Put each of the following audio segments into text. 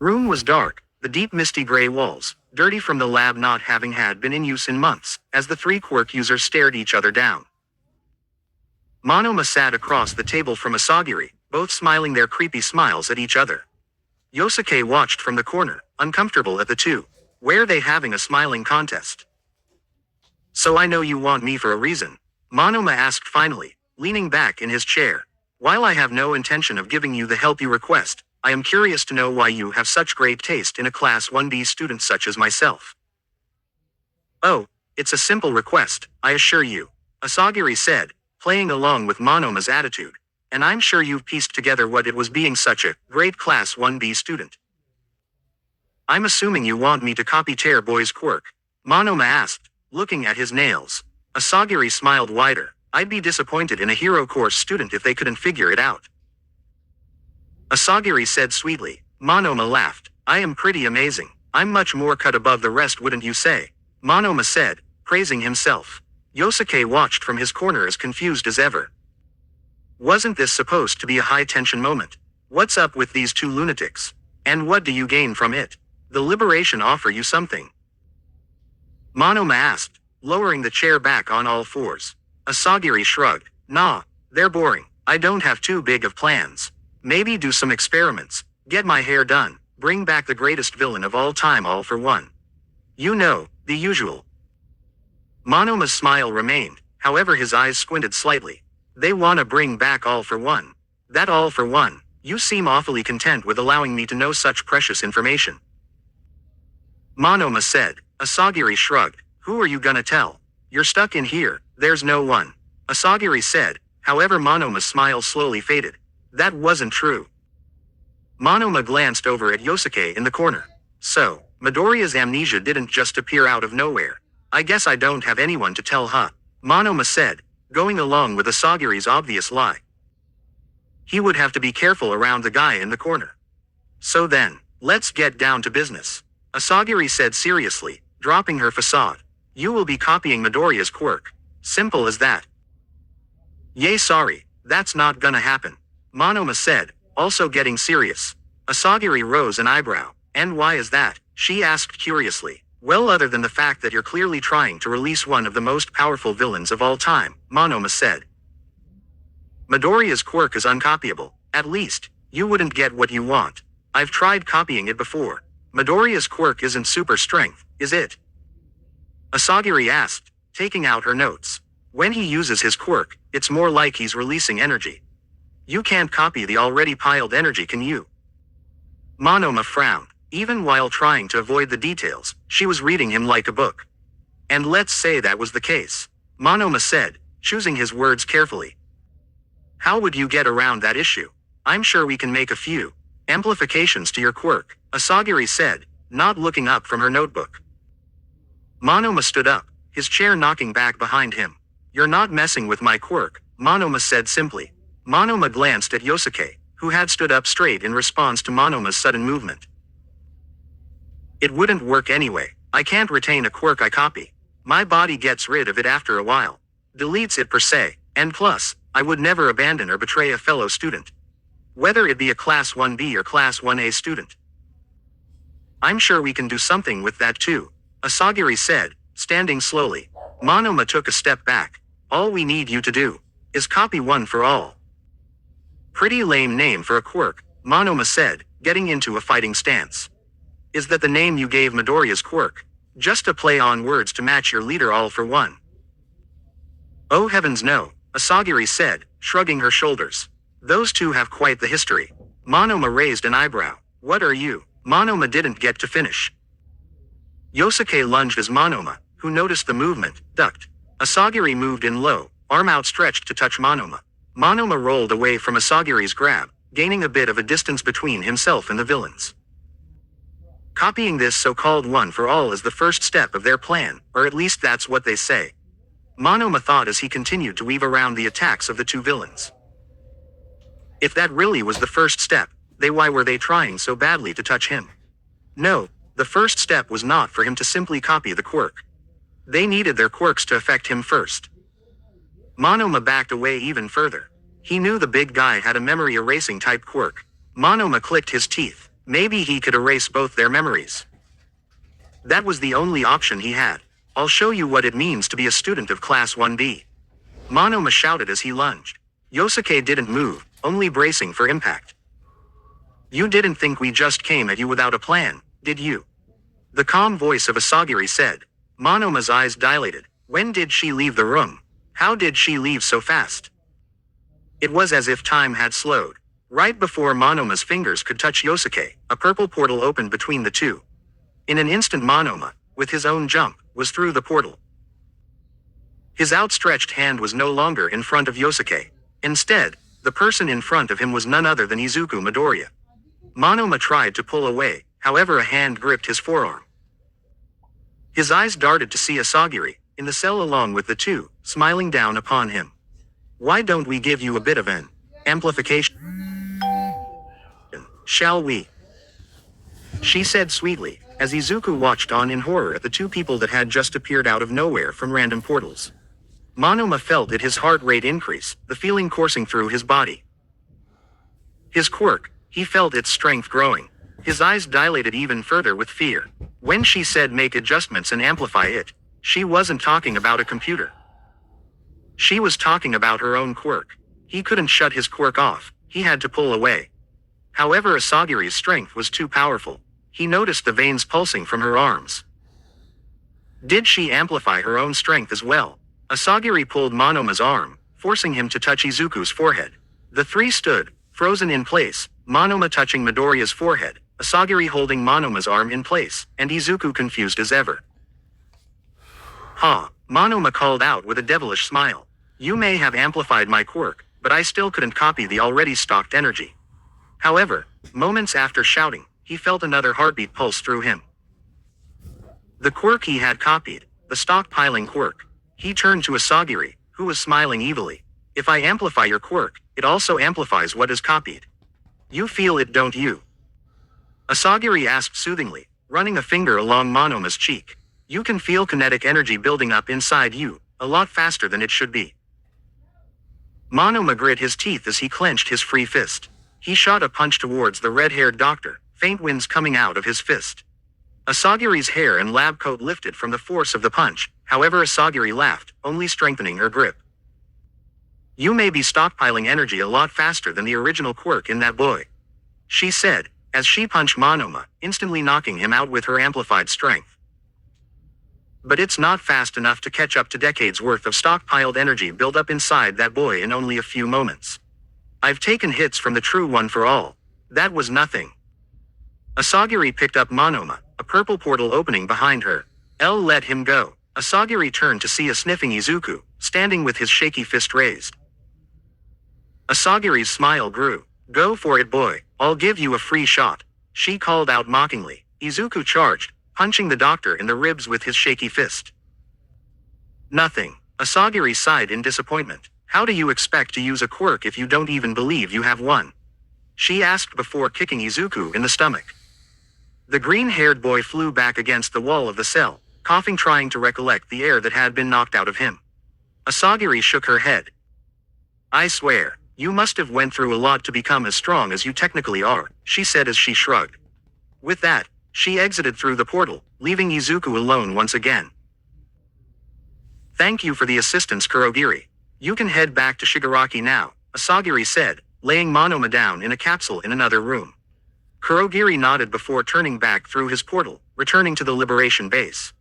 Room was dark, the deep misty gray walls, dirty from the lab not having had been in use in months, as the three Quirk users stared each other down. Monoma sat across the table from Asagiri, both smiling their creepy smiles at each other. Yosuke watched from the corner, uncomfortable at the two. Were they having a smiling contest? So I know you want me for a reason, Monoma asked finally, leaning back in his chair. While I have no intention of giving you the help you request, I am curious to know why you have such great taste in a Class 1B student such as myself. Oh, it's a simple request, I assure you, Asagiri said, playing along with Monoma's attitude. And I'm sure you've pieced together what it was being such a great Class 1B student. I'm assuming you want me to copy Tear Boy's quirk, Monoma asked, looking at his nails. Asagiri smiled wider. I'd be disappointed in a hero course student if they couldn't figure it out. Asagiri said sweetly. Monoma laughed. I am pretty amazing. I'm much more cut above the rest, wouldn't you say? Monoma said, praising himself. Yosuke watched from his corner as confused as ever. Wasn't this supposed to be a high-tension moment? What's up with these two lunatics? And what do you gain from it? The liberation offer you something? Monoma asked, lowering the chair back on all fours. Asagiri shrugged. Nah, they're boring. I don't have too big of plans. Maybe do some experiments, get my hair done, bring back the greatest villain of all time all for one. You know, the usual. Monoma's smile remained, however his eyes squinted slightly. They wanna bring back all for one. That all for one, you seem awfully content with allowing me to know such precious information. Monoma said. Asagiri shrugged. Who are you gonna tell? You're stuck in here, there's no one. Asagiri said, however Monoma's smile slowly faded. That wasn't true. Monoma glanced over at Yosuke in the corner. So, Midoriya's amnesia didn't just appear out of nowhere. I guess I don't have anyone to tell, huh? Monoma said, going along with Asagiri's obvious lie. He would have to be careful around the guy in the corner. So then, let's get down to business. Asagiri said seriously, dropping her facade. You will be copying Midoriya's quirk. Simple as that. Yay, sorry, that's not gonna happen. Monoma said, also getting serious. Asagiri rose an eyebrow. And why is that? She asked curiously. Well, other than the fact that you're clearly trying to release one of the most powerful villains of all time, Monoma said. Midoriya's quirk is uncopyable. At least, you wouldn't get what you want. I've tried copying it before. Midoriya's quirk isn't super strength, is it? Asagiri asked, taking out her notes. When he uses his quirk, it's more like he's releasing energy. You can't copy the already piled energy, can you? Monoma frowned. Even while trying to avoid the details, she was reading him like a book. And let's say that was the case, Monoma said, choosing his words carefully. How would you get around that issue? I'm sure we can make a few amplifications to your quirk, Asagiri said, not looking up from her notebook. Monoma stood up, his chair knocking back behind him. You're not messing with my quirk, Monoma said simply. Monoma glanced at Yosuke, who had stood up straight in response to Monoma's sudden movement. It wouldn't work anyway. I can't retain a quirk I copy. My body gets rid of it after a while. Deletes it per se, and plus, I would never abandon or betray a fellow student. Whether it be a Class 1B or Class 1A student. I'm sure we can do something with that too, Asagiri said, standing slowly. Monoma took a step back. All we need you to do is copy one for all. Pretty lame name for a quirk, Monoma said, getting into a fighting stance. Is that the name you gave Midoriya's quirk? Just a play on words to match your leader all for one? Oh heavens no, Asagiri said, shrugging her shoulders. Those two have quite the history. Monoma raised an eyebrow. What are you? Monoma didn't get to finish. Yosuke lunged as Monoma, who noticed the movement, ducked. Asagiri moved in low, arm outstretched to touch Monoma. Monoma rolled away from Asagiri's grab, gaining a bit of a distance between himself and the villains. Copying this so-called one for all is the first step of their plan, or at least that's what they say. Monoma thought as he continued to weave around the attacks of the two villains. If that really was the first step, why were they trying so badly to touch him? No, the first step was not for him to simply copy the quirk. They needed their quirks to affect him first. Monoma backed away even further. He knew the big guy had a memory erasing type quirk. Monoma clicked his teeth. Maybe he could erase both their memories. That was the only option he had. I'll show you what it means to be a student of Class 1B. Monoma shouted as he lunged. Yosuke didn't move, only bracing for impact. You didn't think we just came at you without a plan, did you? The calm voice of Asagiri said. Monoma's eyes dilated. When did she leave the room? How did she leave so fast? It was as if time had slowed. Right before Monoma's fingers could touch Yosuke, a purple portal opened between the two. In an instant Monoma, with his own jump, was through the portal. His outstretched hand was no longer in front of Yosuke. Instead, the person in front of him was none other than Izuku Midoriya. Monoma tried to pull away, however a hand gripped his forearm. His eyes darted to see Asagiri, in the cell along with the two, smiling down upon him. Why don't we give you a bit of an amplification, shall we? She said sweetly, as Izuku watched on in horror at the two people that had just appeared out of nowhere from random portals. Monoma felt his heart rate increase, the feeling coursing through his body. His quirk, he felt its strength growing. His eyes dilated even further with fear. When she said make adjustments and amplify it, she wasn't talking about a computer. She was talking about her own quirk. He couldn't shut his quirk off, he had to pull away. However, Asagiri's strength was too powerful. He noticed the veins pulsing from her arms. Did she amplify her own strength as well? Asagiri pulled Monoma's arm, forcing him to touch Izuku's forehead. The three stood, frozen in place, Monoma touching Midoriya's forehead, Asagiri holding Monoma's arm in place, and Izuku confused as ever. Ha! Monoma called out with a devilish smile. You may have amplified my quirk, but I still couldn't copy the already stocked energy. However, moments after shouting, he felt another heartbeat pulse through him. The quirk he had copied, the stockpiling quirk. He turned to Asagiri, who was smiling evilly. If I amplify your quirk, it also amplifies what is copied. You feel it, don't you? Asagiri asked soothingly, running a finger along Monoma's cheek. You can feel kinetic energy building up inside you, a lot faster than it should be. Monoma grit his teeth as he clenched his free fist. He shot a punch towards the red-haired doctor, faint winds coming out of his fist. Asagiri's hair and lab coat lifted from the force of the punch, however Asagiri laughed, only strengthening her grip. You may be stockpiling energy a lot faster than the original quirk in that boy, she said, as she punched Monoma, instantly knocking him out with her amplified strength. But it's not fast enough to catch up to decades worth of stockpiled energy built up inside that boy in only a few moments. I've taken hits from the true one for all. That was nothing. Asagiri picked up Monoma, a purple portal opening behind her. Let him go. Asagiri turned to see a sniffing Izuku, standing with his shaky fist raised. Asagiri's smile grew. Go for it, boy. I'll give you a free shot, she called out mockingly. Izuku charged, punching the doctor in the ribs with his shaky fist. Nothing. Asagiri sighed in disappointment. How do you expect to use a quirk if you don't even believe you have one? She asked before kicking Izuku in the stomach. The green-haired boy flew back against the wall of the cell, coughing, trying to recollect the air that had been knocked out of him. Asagiri shook her head. I swear, you must have went through a lot to become as strong as you technically are, she said as she shrugged. With that, she exited through the portal, leaving Izuku alone once again. Thank you for the assistance, Kurogiri. You can head back to Shigaraki now, Asagiri said, laying Monoma down in a capsule in another room. Kurogiri nodded before turning back through his portal, returning to the Liberation Base.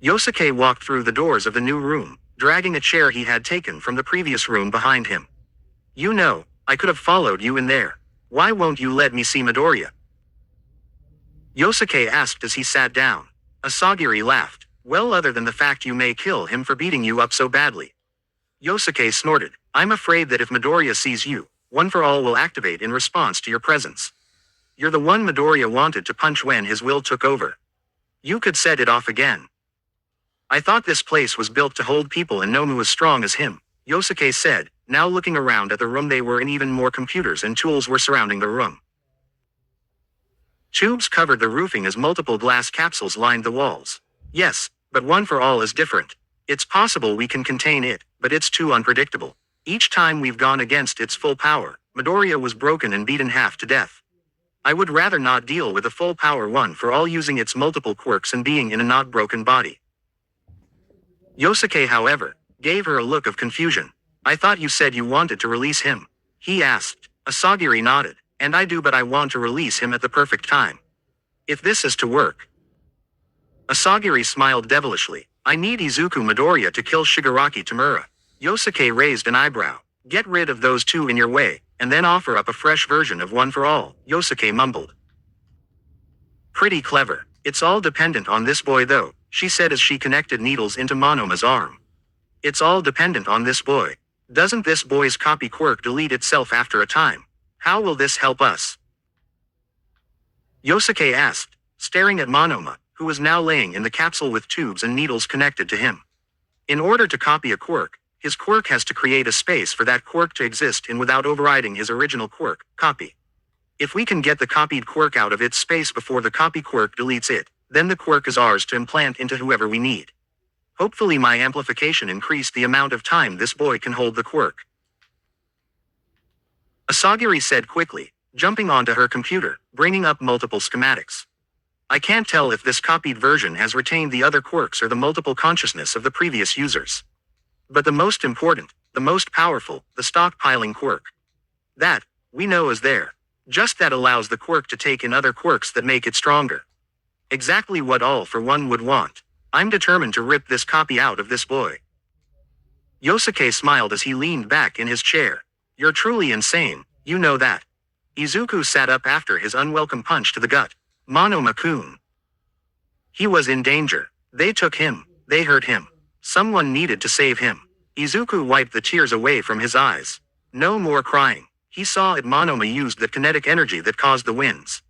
Yosuke walked through the doors of the new room, dragging a chair he had taken from the previous room behind him. You know, I could have followed you in there. Why won't you let me see Midoriya? Yosuke asked as he sat down. Asagiri laughed. Well, other than the fact you may kill him for beating you up so badly. Yosuke snorted. I'm afraid that if Midoriya sees you, One for All will activate in response to your presence. You're the one Midoriya wanted to punch when his will took over. You could set it off again. I thought this place was built to hold people and Nomu as strong as him, Yosuke said, now looking around at the room they were in. Even more computers and tools were surrounding the room. Tubes covered the roofing as multiple glass capsules lined the walls. Yes, but One for All is different. It's possible we can contain it, but it's too unpredictable. Each time we've gone against its full power, Midoriya was broken and beaten half to death. I would rather not deal with a full power one for all using its multiple quirks and being in a not broken body. Yosuke, however, gave her a look of confusion. I thought you said you wanted to release him. He asked. Asagiri nodded. And I do, but I want to release him at the perfect time. If this is to work. Asagiri smiled devilishly. I need Izuku Midoriya to kill Shigaraki Tamura. Yosuke raised an eyebrow. Get rid of those two in your way, and then offer up a fresh version of One for All, Yosuke mumbled. Pretty clever. It's all dependent on this boy though, she said as she connected needles into Monoma's arm. It's all dependent on this boy. Doesn't this boy's copy quirk delete itself after a time? How will this help us? Yosuke asked, staring at Monoma, who was now laying in the capsule with tubes and needles connected to him. In order to copy a quirk, his quirk has to create a space for that quirk to exist in without overriding his original quirk, copy. If we can get the copied quirk out of its space before the copy quirk deletes it, then the quirk is ours to implant into whoever we need. Hopefully my amplification increased the amount of time this boy can hold the quirk. Asagiri said quickly, jumping onto her computer, bringing up multiple schematics. I can't tell if this copied version has retained the other quirks or the multiple consciousness of the previous users. But the most important, the most powerful, the stockpiling quirk. That, we know is there. Just that allows the quirk to take in other quirks that make it stronger. Exactly what All for One would want. I'm determined to rip this copy out of this boy. Yosuke smiled as he leaned back in his chair. You're truly insane, you know that. Izuku sat up after his unwelcome punch to the gut. Monoma-kun. He was in danger. They took him. They hurt him. Someone needed to save him. Izuku wiped the tears away from his eyes. No more crying. He saw it. Monoma used the kinetic energy that caused the winds.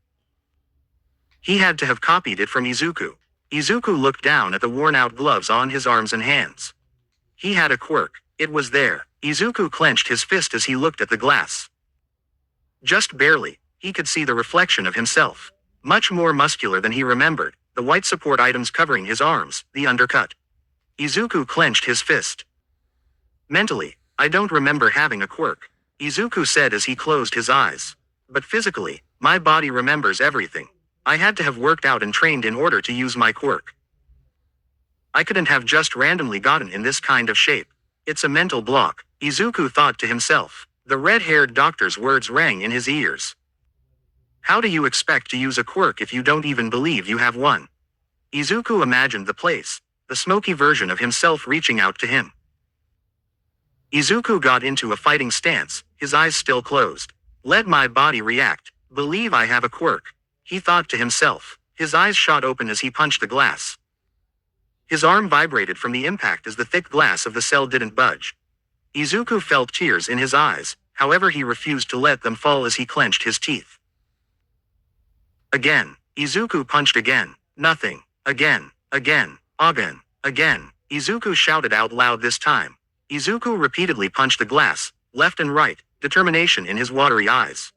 He had to have copied it from Izuku. Izuku looked down at the worn-out gloves on his arms and hands. He had a quirk. It was there. Izuku clenched his fist as he looked at the glass. Just barely, he could see the reflection of himself. Much more muscular than he remembered, the white support items covering his arms, the undercut. Izuku clenched his fist. Mentally, I don't remember having a quirk, Izuku said as he closed his eyes. But physically, my body remembers everything. I had to have worked out and trained in order to use my quirk. I couldn't have just randomly gotten in this kind of shape. It's a mental block, Izuku thought to himself. The red-haired doctor's words rang in his ears. How do you expect to use a quirk if you don't even believe you have one? Izuku imagined the place, the smoky version of himself reaching out to him. Izuku got into a fighting stance, his eyes still closed. Let my body react. Believe I have a quirk, he thought to himself. His eyes shot open as he punched the glass. His arm vibrated from the impact as the thick glass of the cell didn't budge. Izuku felt tears in his eyes, however he refused to let them fall as he clenched his teeth. Again, Izuku punched again. Nothing. Again. Again. Izuku shouted out loud this time. Izuku repeatedly punched the glass, left and right, determination in his watery eyes.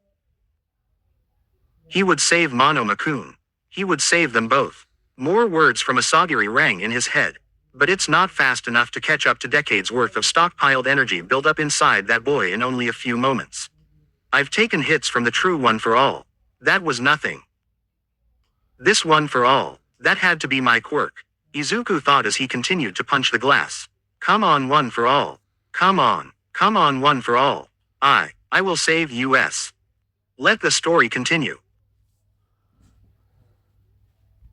He would save Monoma-kun. He would save them both. More words from Asagiri rang in his head. But it's not fast enough to catch up to decades worth of stockpiled energy built up inside that boy in only a few moments. I've taken hits from the true One for All. That was nothing. This One for All, that had to be my quirk, Izuku thought as he continued to punch the glass. Come on One for All. Come on One for All. I will save us. Let the story continue.